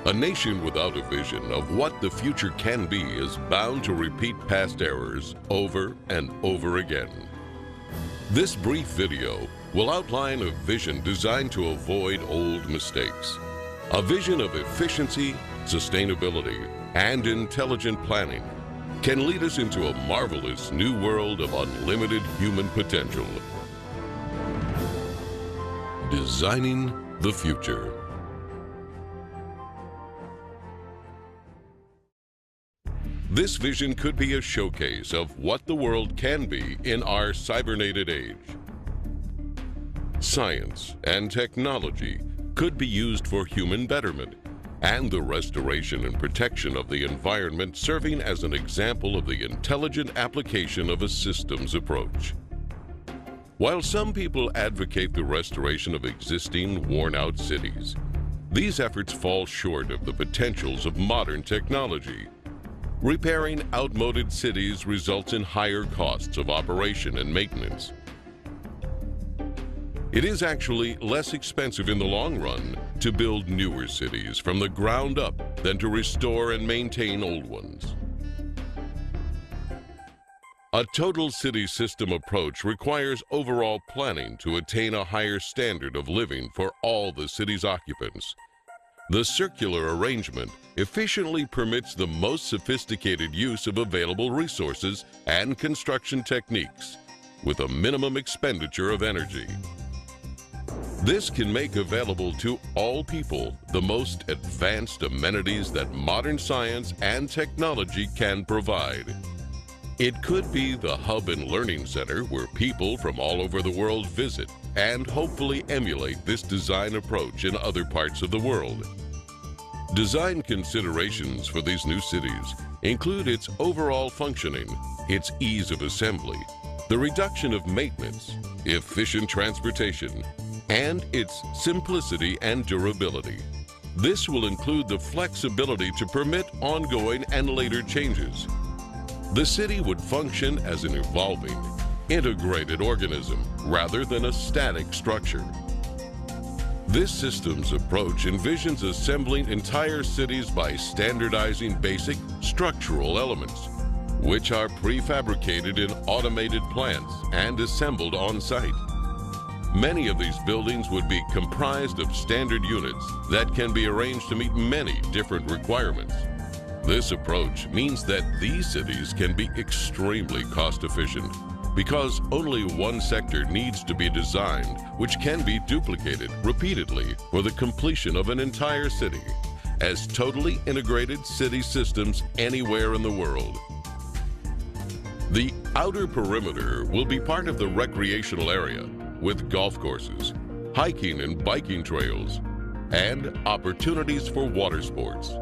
A nation without a vision of what the future can be is bound to repeat past errors over and over again. This brief video will outline a vision designed to avoid old mistakes. A vision of efficiency, sustainability, and intelligent planning can lead us into a marvelous new world of unlimited human potential. Designing the future. This vision could be a showcase of what the world can be in our cybernated age. Science and technology could be used for human betterment and the restoration and protection of the environment, serving as an example of the intelligent application of a systems approach. While some people advocate the restoration of existing, worn-out cities, these efforts fall short of the potentials of modern technology. Repairing outmoded cities results in higher costs of operation and maintenance. It is actually less expensive in the long run to build newer cities from the ground up than to restore and maintain old ones. A total city system approach requires overall planning to attain a higher standard of living for all the city's occupants. The circular arrangement efficiently permits the most sophisticated use of available resources and construction techniques with a minimum expenditure of energy. This can make available to all people the most advanced amenities that modern science and technology can provide. It could be the hub and learning center where people from all over the world visit and hopefully emulate this design approach in other parts of the world. Design considerations for these new cities include its overall functioning, its ease of assembly, the reduction of maintenance, efficient transportation, and its simplicity and durability. This will include the flexibility to permit ongoing and later changes. The city would function as an evolving, integrated organism rather than a static structure. This systems approach envisions assembling entire cities by standardizing basic structural elements, which are prefabricated in automated plants and assembled on site. Many of these buildings would be comprised of standard units that can be arranged to meet many different requirements. This approach means that these cities can be extremely cost-efficient because only one sector needs to be designed, which can be duplicated repeatedly for the completion of an entire city as totally integrated city systems anywhere in the world. The outer perimeter will be part of the recreational area with golf courses, hiking and biking trails, and opportunities for water sports.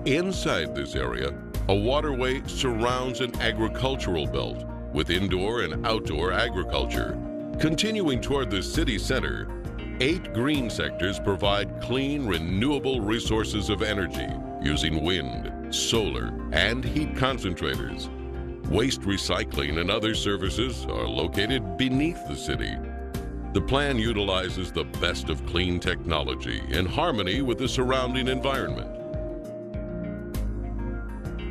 Inside this area, a waterway surrounds an agricultural belt with indoor and outdoor agriculture. Continuing toward the city center, 8 green sectors provide clean, renewable resources of energy using wind, solar, and heat concentrators. Waste recycling and other services are located beneath the city. The plan utilizes the best of clean technology in harmony with the surrounding environment.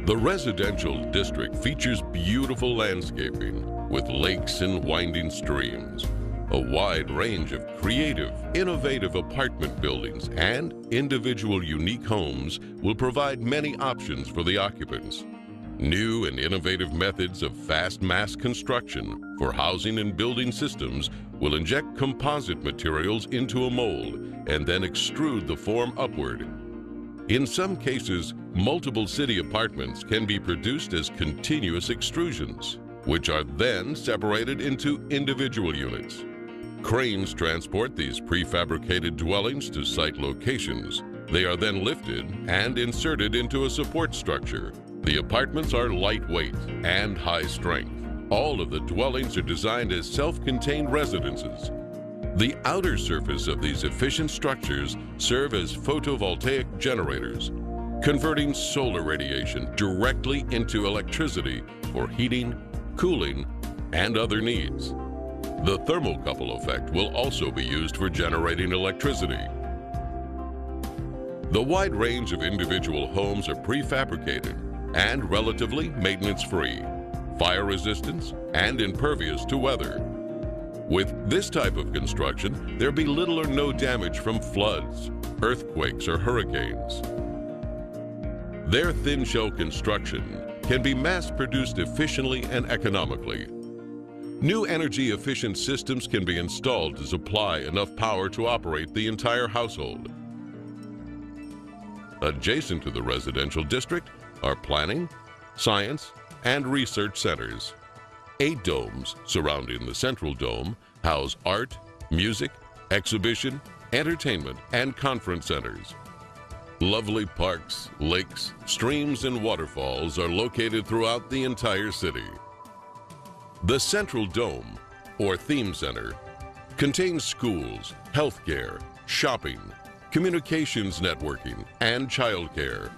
The residential district features beautiful landscaping with lakes and winding streams, a wide range of creative, innovative apartment buildings, and individual unique homes will provide many options for the occupants. New and innovative methods of fast mass construction for housing and building systems will inject composite materials into a mold and then extrude the form upward. In some cases, multiple city apartments can be produced as continuous extrusions, which are then separated into individual units. Cranes transport these prefabricated dwellings to site locations. They are then lifted and inserted into a support structure. The apartments are lightweight and high strength. All of the dwellings are designed as self-contained residences. The outer surface of these efficient structures serve as photovoltaic generators, converting solar radiation directly into electricity for heating, cooling, and other needs. The thermocouple effect will also be used for generating electricity. The wide range of individual homes are prefabricated and relatively maintenance-free, fire resistance, and impervious to weather. With this type of construction, there'll be little or no damage from floods, earthquakes, or hurricanes. Their thin shell construction can be mass-produced efficiently and economically. New energy-efficient systems can be installed to supply enough power to operate the entire household. Adjacent to the residential district are planning, science, and research centers. 8 domes surrounding the central dome house art, music, exhibition, entertainment, and conference centers. Lovely parks, lakes, streams, and waterfalls are located throughout the entire city. The Central Dome, or Theme Center, contains schools, healthcare, shopping, communications networking, and childcare.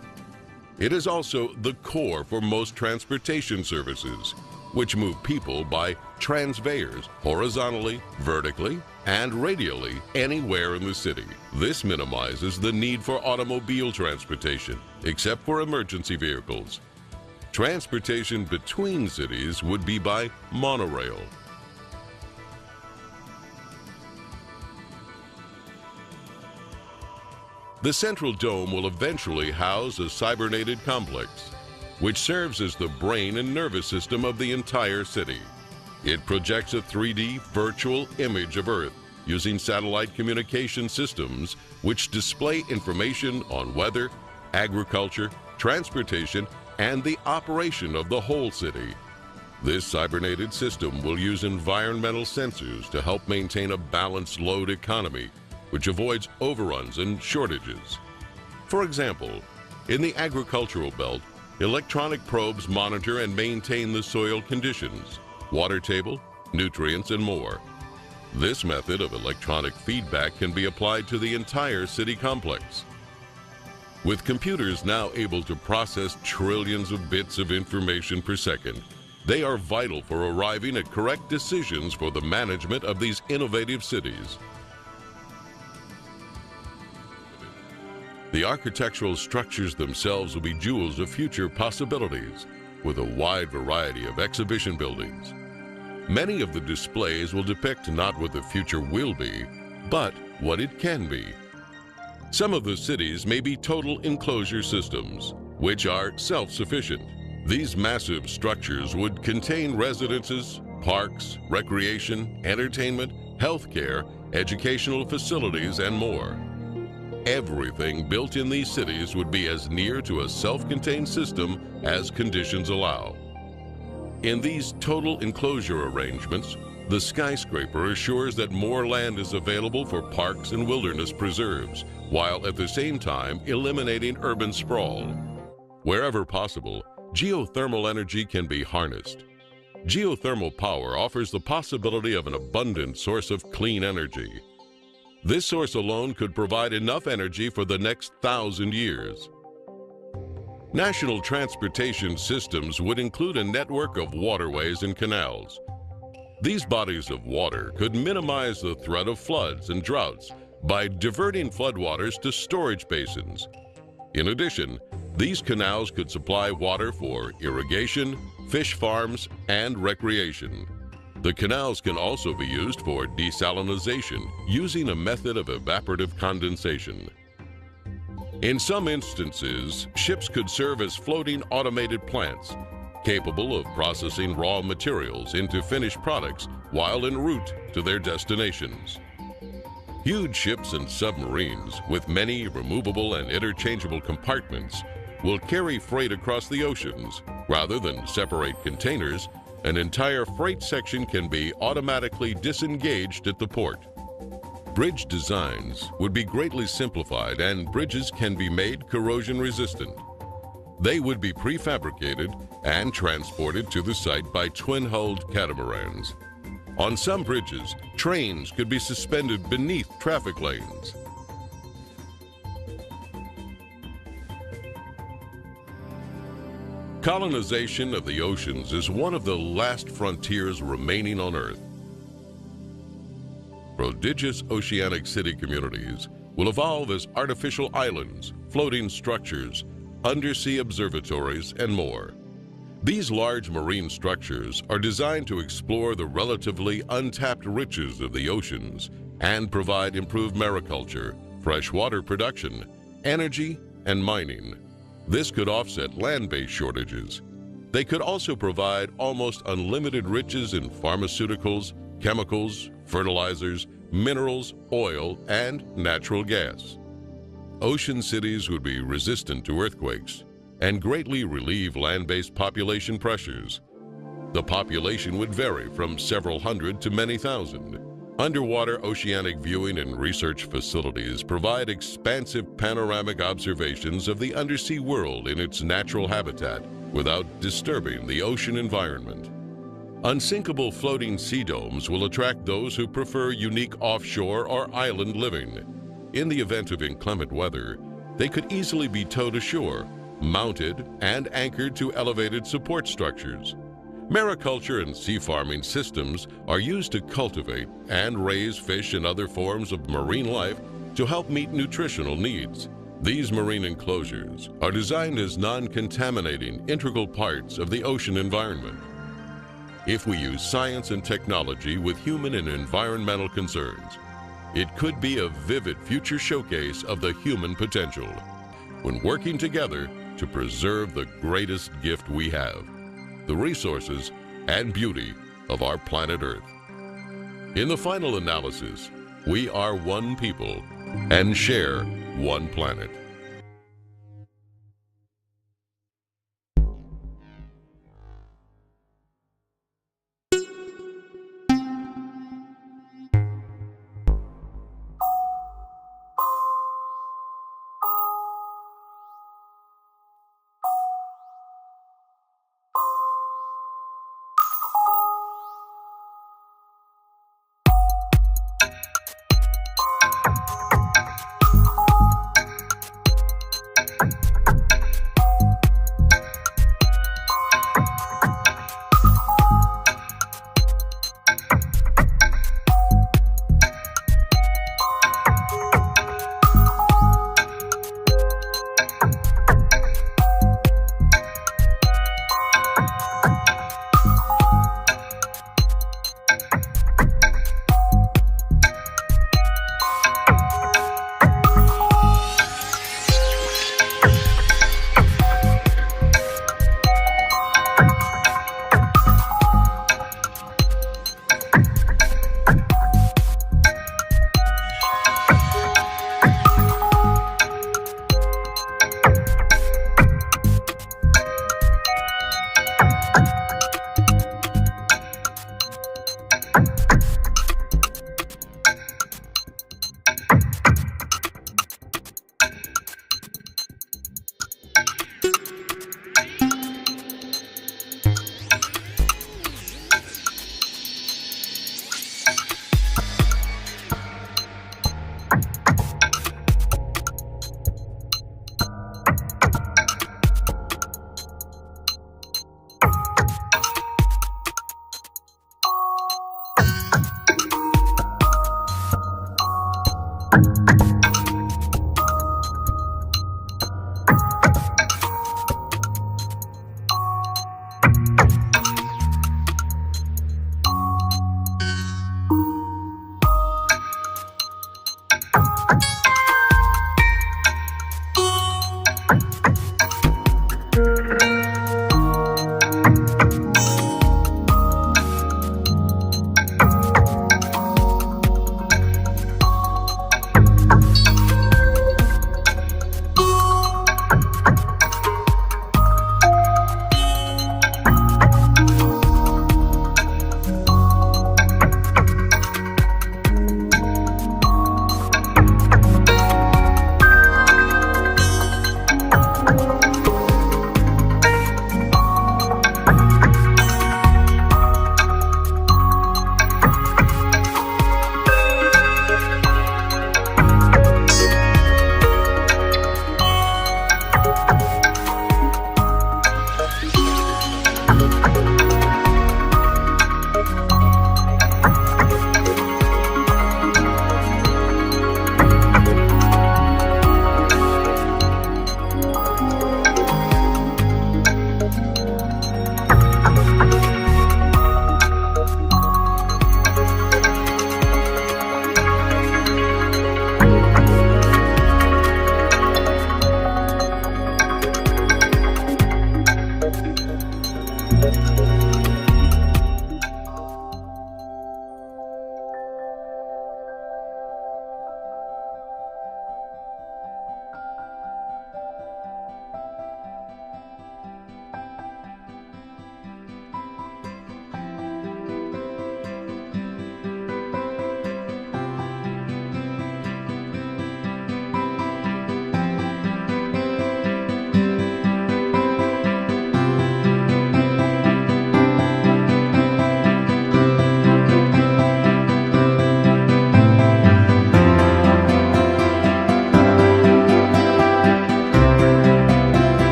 It is also the core for most transportation services, which move people by transveyors horizontally, vertically, and radially anywhere in the city. This minimizes the need for automobile transportation, except for emergency vehicles. Transportation between cities would be by monorail. The Central Dome will eventually house a cybernated complex, which serves as the brain and nervous system of the entire city. It projects a 3D virtual image of Earth using satellite communication systems which display information on weather, agriculture, transportation, and the operation of the whole city. This cybernated system will use environmental sensors to help maintain a balanced load economy, which avoids overruns and shortages. For example, in the agricultural belt, electronic probes monitor and maintain the soil conditions, water table, nutrients, and more. This method of electronic feedback can be applied to the entire city complex. With computers now able to process trillions of bits of information per second, they are vital for arriving at correct decisions for the management of these innovative cities. The architectural structures themselves will be jewels of future possibilities, with a wide variety of exhibition buildings. Many of the displays will depict not what the future will be, but what it can be. Some of the cities may be total enclosure systems, which are self-sufficient. These massive structures would contain residences, parks, recreation, entertainment, healthcare, educational facilities, and more. Everything built in these cities would be as near to a self-contained system as conditions allow. In these total enclosure arrangements, the skyscraper assures that more land is available for parks and wilderness preserves, while at the same time eliminating urban sprawl. Wherever possible, geothermal energy can be harnessed. Geothermal power offers the possibility of an abundant source of clean energy. This source alone could provide enough energy for the next 1,000 years. National transportation systems would include a network of waterways and canals. These bodies of water could minimize the threat of floods and droughts by diverting floodwaters to storage basins. In addition, these canals could supply water for irrigation, fish farms, and recreation. The canals can also be used for desalination using a method of evaporative condensation. In some instances, ships could serve as floating automated plants, capable of processing raw materials into finished products while en route to their destinations. Huge ships and submarines with many removable and interchangeable compartments will carry freight across the oceans. Rather than separate containers, an entire freight section can be automatically disengaged at the port. Bridge designs would be greatly simplified, and bridges can be made corrosion resistant. They would be prefabricated and transported to the site by twin-hulled catamarans. On some bridges, trains could be suspended beneath traffic lanes. Colonization of the oceans is one of the last frontiers remaining on Earth. Prodigious oceanic city communities will evolve as artificial islands, floating structures, undersea observatories, and more. These large marine structures are designed to explore the relatively untapped riches of the oceans and provide improved mariculture, freshwater production, energy, and mining. This could offset land-based shortages. They could also provide almost unlimited riches in pharmaceuticals, chemicals, fertilizers, minerals, oil, and natural gas. Ocean cities would be resistant to earthquakes and greatly relieve land-based population pressures. The population would vary from several hundred to many thousand. Underwater oceanic viewing and research facilities provide expansive panoramic observations of the undersea world in its natural habitat without disturbing the ocean environment. Unsinkable floating sea domes will attract those who prefer unique offshore or island living. In the event of inclement weather, they could easily be towed ashore, mounted and anchored to elevated support structures. Mariculture and sea farming systems are used to cultivate and raise fish and other forms of marine life to help meet nutritional needs. These marine enclosures are designed as non-contaminating, integral parts of the ocean environment. If we use science and technology with human and environmental concerns, it could be a vivid future showcase of the human potential when working together to preserve the greatest gift we have, the resources and beauty of our planet Earth. In the final analysis, we are one people and share one planet.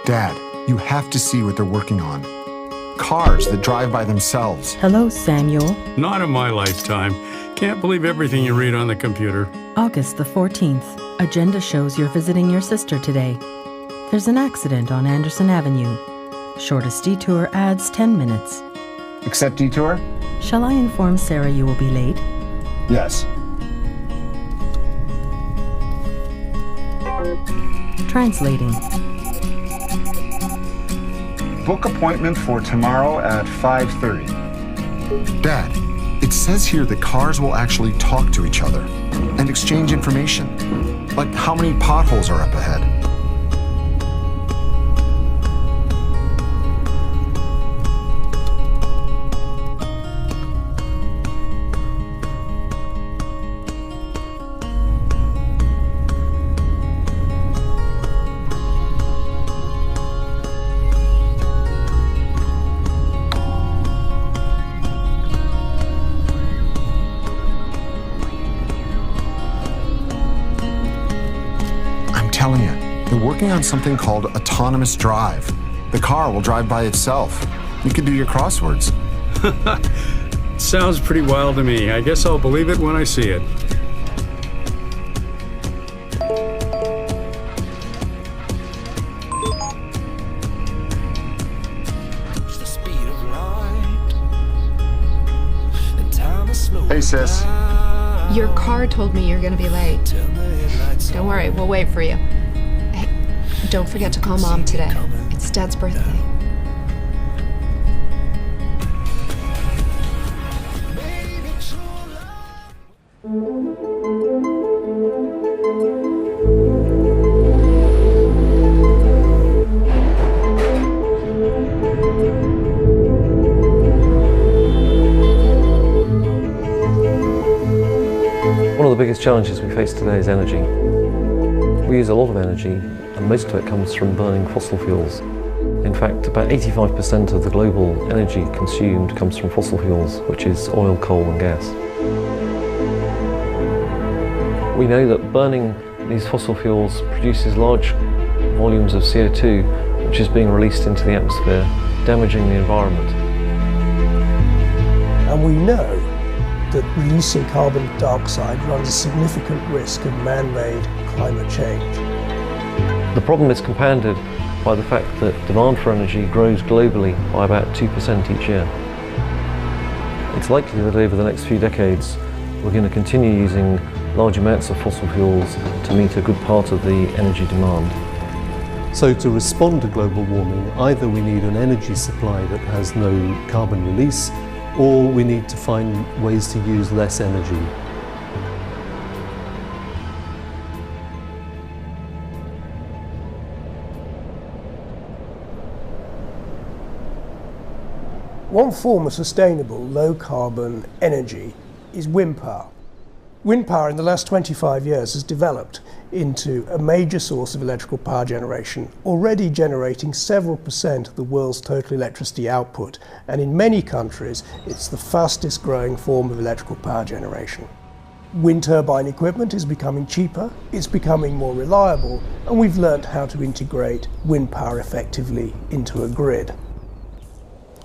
Dad, you have to see what they're working on. Cars that drive by themselves. Hello, Samuel. Not in my lifetime. Can't believe everything you read on the computer. August the 14th. Agenda shows you're visiting your sister today. There's an accident on Anderson Avenue. Shortest detour adds 10 minutes. Accept detour? Shall I inform Sarah you will be late? Yes. Translating. Book appointment for tomorrow at 5:30. Dad, it says here that cars will actually talk to each other and exchange information. Like how many potholes are up ahead. Telling you, they're working on something called autonomous drive. The car will drive by itself. You can do your crosswords. Sounds pretty wild to me. I guess I'll believe it when I see it. Hey, sis. Your car told me you're gonna be late. Don't worry, we'll wait for you. Hey, don't forget to call Mom today. It's Dad's birthday. One of the biggest challenges we face today is energy. We use a lot of energy, and most of it comes from burning fossil fuels. In fact, about 85% of the global energy consumed comes from fossil fuels, which is oil, coal and gas. We know that burning these fossil fuels produces large volumes of CO2, which is being released into the atmosphere, damaging the environment. And we know that releasing carbon dioxide runs a significant risk of man-made climate change. The problem is compounded by the fact that demand for energy grows globally by about 2% each year. It's likely that over the next few decades we're going to continue using large amounts of fossil fuels to meet a good part of the energy demand. So to respond to global warming, either we need an energy supply that has no carbon release, or we need to find ways to use less energy. One form of sustainable, low-carbon energy is wind power. Wind power in the last 25 years has developed into a major source of electrical power generation, already generating several percent of the world's total electricity output, and in many countries it's the fastest growing form of electrical power generation. Wind turbine equipment is becoming cheaper, it's becoming more reliable, and we've learnt how to integrate wind power effectively into a grid.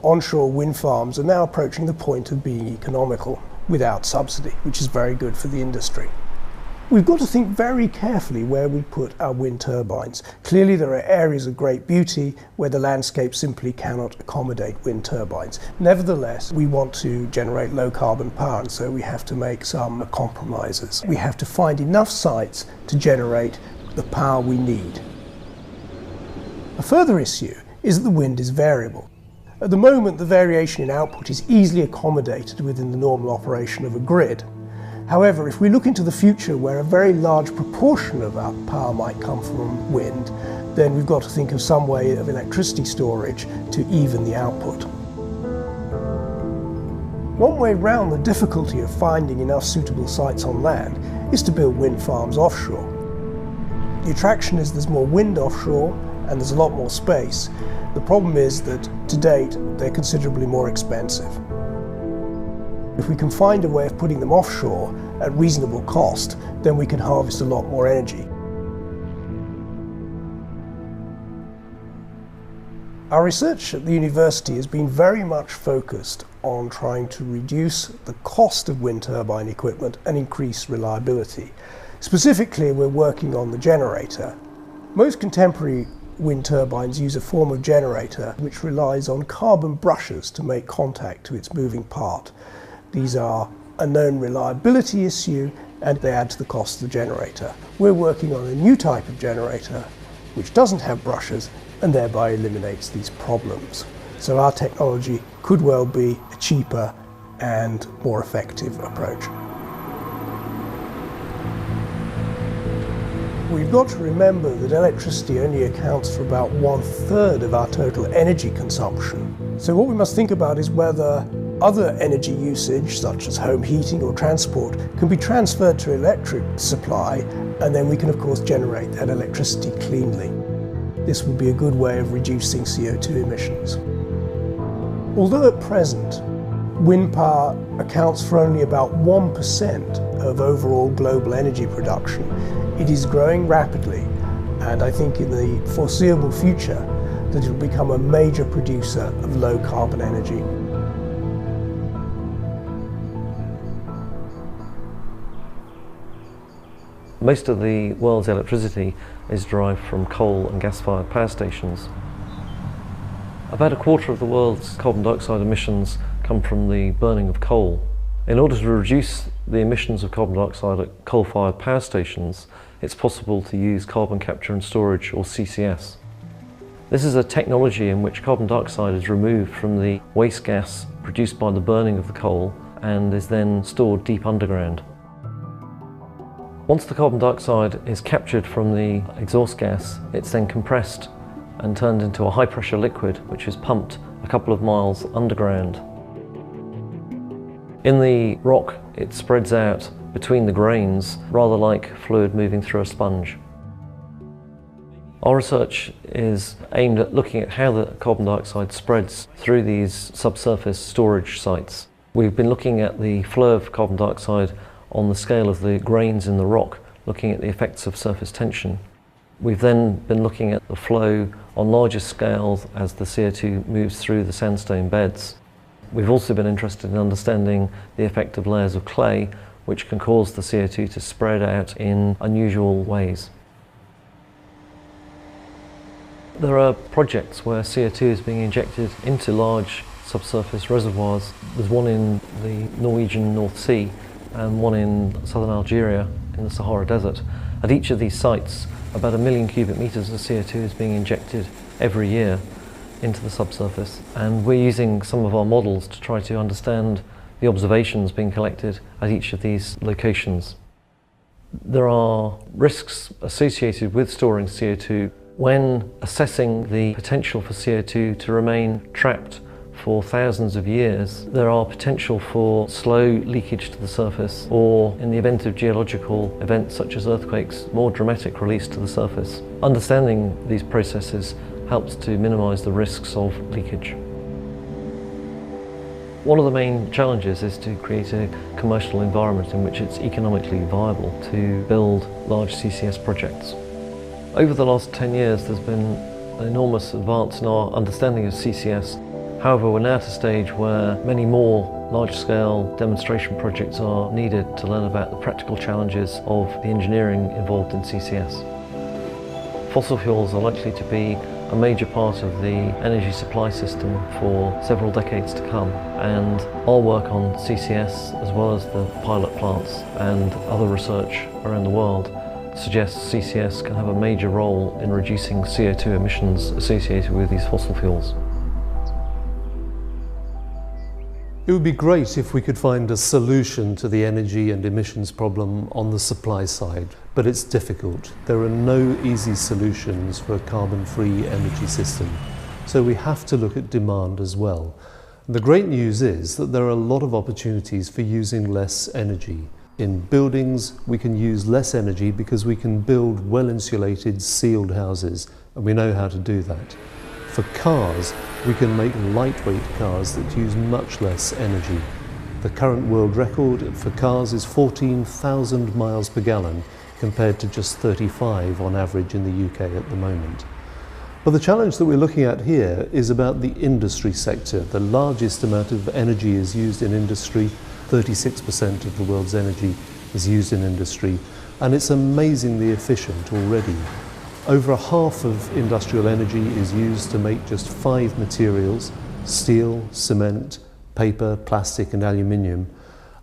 Onshore wind farms are now approaching the point of being economical without subsidy, which is very good for the industry. We've got to think very carefully where we put our wind turbines. Clearly there are areas of great beauty where the landscape simply cannot accommodate wind turbines. Nevertheless, we want to generate low carbon power, and so we have to make some compromises. We have to find enough sites to generate the power we need. A further issue is that the wind is variable. At the moment, the variation in output is easily accommodated within the normal operation of a grid. However, if we look into the future where a very large proportion of our power might come from wind, then we've got to think of some way of electricity storage to even the output. One way round the difficulty of finding enough suitable sites on land is to build wind farms offshore. The attraction is there's more wind offshore and there's a lot more space. The problem is that to date they're considerably more expensive. If we can find a way of putting them offshore at reasonable cost, then we can harvest a lot more energy. Our research at the university has been very much focused on trying to reduce the cost of wind turbine equipment and increase reliability. Specifically, we're working on the generator. Most contemporary wind turbines use a form of generator which relies on carbon brushes to make contact to its moving part. These are a known reliability issue and they add to the cost of the generator. We're working on a new type of generator which doesn't have brushes and thereby eliminates these problems. So our technology could well be a cheaper and more effective approach. We've got to remember that electricity only accounts for about 1/3 of our total energy consumption. So what we must think about is whether other energy usage, such as home heating or transport, can be transferred to electric supply, and then we can of course generate that electricity cleanly. This would be a good way of reducing CO2 emissions. Although at present, wind power accounts for only about 1% of overall global energy production, it is growing rapidly, and I think in the foreseeable future that it will become a major producer of low carbon energy. Most of the world's electricity is derived from coal and gas-fired power stations. About a quarter of the world's carbon dioxide emissions come from the burning of coal. In order to reduce the emissions of carbon dioxide at coal-fired power stations, it's possible to use carbon capture and storage, or CCS. This is a technology in which carbon dioxide is removed from the waste gas produced by the burning of the coal and is then stored deep underground. Once the carbon dioxide is captured from the exhaust gas, it's then compressed and turned into a high-pressure liquid which is pumped a couple of miles underground. In the rock, it spreads out between the grains, rather like fluid moving through a sponge. Our research is aimed at looking at how the carbon dioxide spreads through these subsurface storage sites. We've been looking at the flow of carbon dioxide on the scale of the grains in the rock, looking at the effects of surface tension. We've then been looking at the flow on larger scales as the CO2 moves through the sandstone beds. We've also been interested in understanding the effect of layers of clay, which can cause the CO2 to spread out in unusual ways. There are projects where CO2 is being injected into large subsurface reservoirs. There's one in the Norwegian North Sea and one in southern Algeria in the Sahara Desert. At each of these sites, about 1 million cubic meters of CO2 is being injected every year into the subsurface, and we're using some of our models to try to understand the observations being collected at each of these locations. There are risks associated with storing CO2 when assessing the potential for CO2 to remain trapped for thousands of years. There are potential for slow leakage to the surface, or in the event of geological events such as earthquakes, more dramatic release to the surface. Understanding these processes helps to minimize the risks of leakage. One of the main challenges is to create a commercial environment in which it's economically viable to build large CCS projects. Over the last 10 years there's been an enormous advance in our understanding of CCS. However, we're now at a stage where many more large-scale demonstration projects are needed to learn about the practical challenges of the engineering involved in CCS. Fossil fuels are likely to be a major part of the energy supply system for several decades to come, and our work on CCS, as well as the pilot plants and other research around the world, suggests CCS can have a major role in reducing CO2 emissions associated with these fossil fuels. It would be great if we could find a solution to the energy and emissions problem on the supply side, but it's difficult. There are no easy solutions for a carbon-free energy system, so we have to look at demand as well. And the great news is that there are a lot of opportunities for using less energy. In buildings, we can use less energy because we can build well-insulated, sealed houses, and we know how to do that. For cars, we can make lightweight cars that use much less energy. The current world record for cars is 14,000 miles per gallon, compared to just 35 on average in the UK at the moment. But the challenge that we're looking at here is about the industry sector. The largest amount of energy is used in industry. 36% of the world's energy is used in industry, and it's amazingly efficient already. Over half of industrial energy is used to make just 5 materials: steel, cement, paper, plastic and aluminium.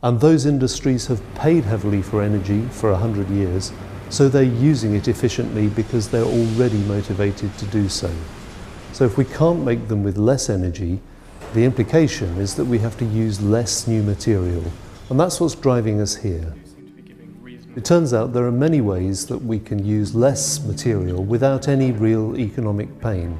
And those industries have paid heavily for energy for 100 years, so they're using it efficiently because they're already motivated to do so. So if we can't make them with less energy, the implication is that we have to use less new material. And that's what's driving us here. It turns out there are many ways that we can use less material without any real economic pain.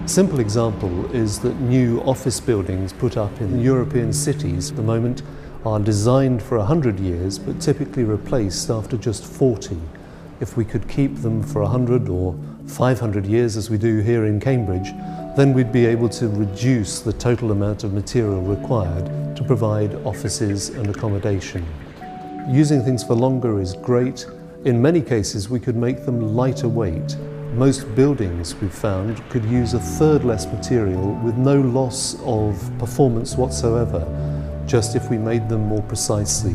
A simple example is that new office buildings put up in European cities at the moment are designed for 100 years but typically replaced after just 40. If we could keep them for 100 or 500 years as we do here in Cambridge, then we'd be able to reduce the total amount of material required to provide offices and accommodation. Using things for longer is great. In many cases we could make them lighter weight. Most buildings we've found could use a third less material with no loss of performance whatsoever, just if we made them more precisely.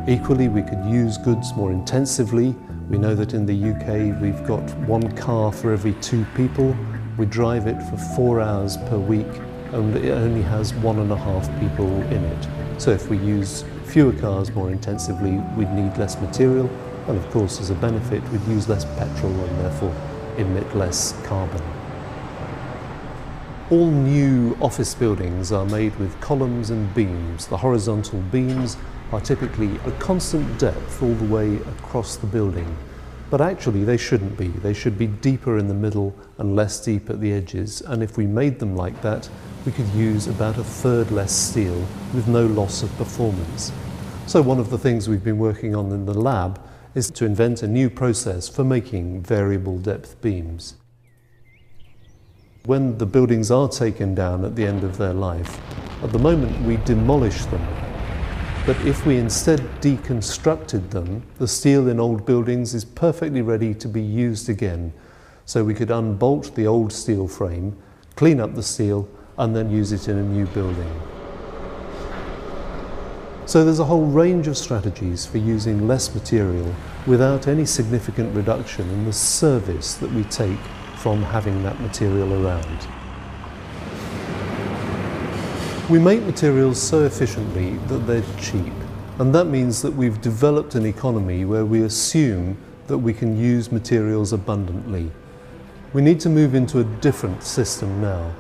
Equally, we could use goods more intensively. We know that in the UK we've got 1 car for every 2 people. We drive it for 4 hours per week and it only has 1.5 people in it. So if we use fewer cars more intensively, we'd need less material, and of course as a benefit we'd use less petrol and therefore emit less carbon. All new office buildings are made with columns and beams. The horizontal beams are typically a constant depth all the way across the building. But actually they shouldn't be. They should be deeper in the middle and less deep at the edges. And if we made them like that, we could use about 1/3 less steel with no loss of performance. So one of the things we've been working on in the lab is to invent a new process for making variable depth beams. When the buildings are taken down at the end of their life, at the moment we demolish them. But if we instead deconstructed them, the steel in old buildings is perfectly ready to be used again. So we could unbolt the old steel frame, clean up the steel, and then use it in a new building. So there's a whole range of strategies for using less material without any significant reduction in the service that we take from having that material around. We make materials so efficiently that they're cheap, and that means that we've developed an economy where we assume that we can use materials abundantly. We need to move into a different system now.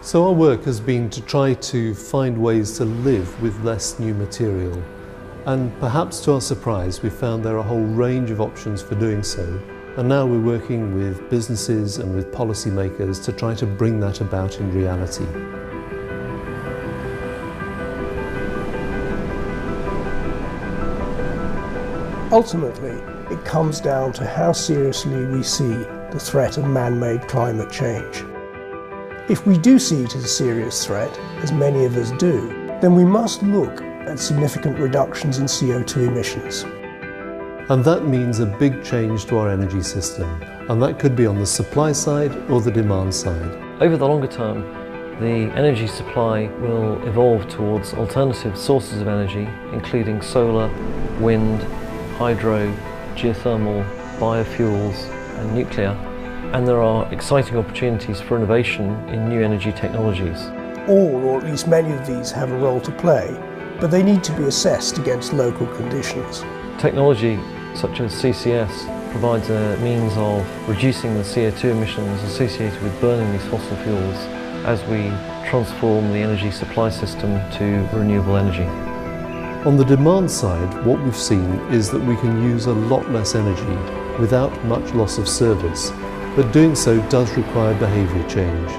So our work has been to try to find ways to live with less new material, and perhaps to our surprise we found there are a whole range of options for doing so, and now we're working with businesses and with policymakers to try to bring that about in reality. Ultimately, it comes down to how seriously we see the threat of man-made climate change. If we do see it as a serious threat, as many of us do, then we must look at significant reductions in CO2 emissions. And that means a big change to our energy system, and that could be on the supply side or the demand side. Over the longer term, the energy supply will evolve towards alternative sources of energy, including solar, wind, hydro, geothermal, biofuels and nuclear. And there are exciting opportunities for innovation in new energy technologies. All, or at least many of these, have a role to play, but they need to be assessed against local conditions. Technology such as CCS provides a means of reducing the CO2 emissions associated with burning these fossil fuels as we transform the energy supply system to renewable energy. On the demand side, what we've seen is that we can use a lot less energy without much loss of service, but doing so does require behaviour change.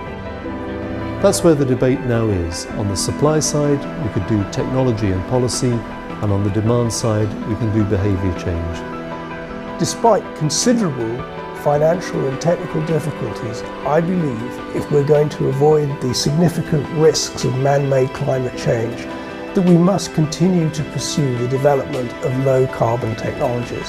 That's where the debate now is. On the supply side, we could do technology and policy, and on the demand side, we can do behaviour change. Despite considerable financial and technical difficulties, I believe if we're going to avoid the significant risks of man-made climate change, that we must continue to pursue the development of low-carbon technologies.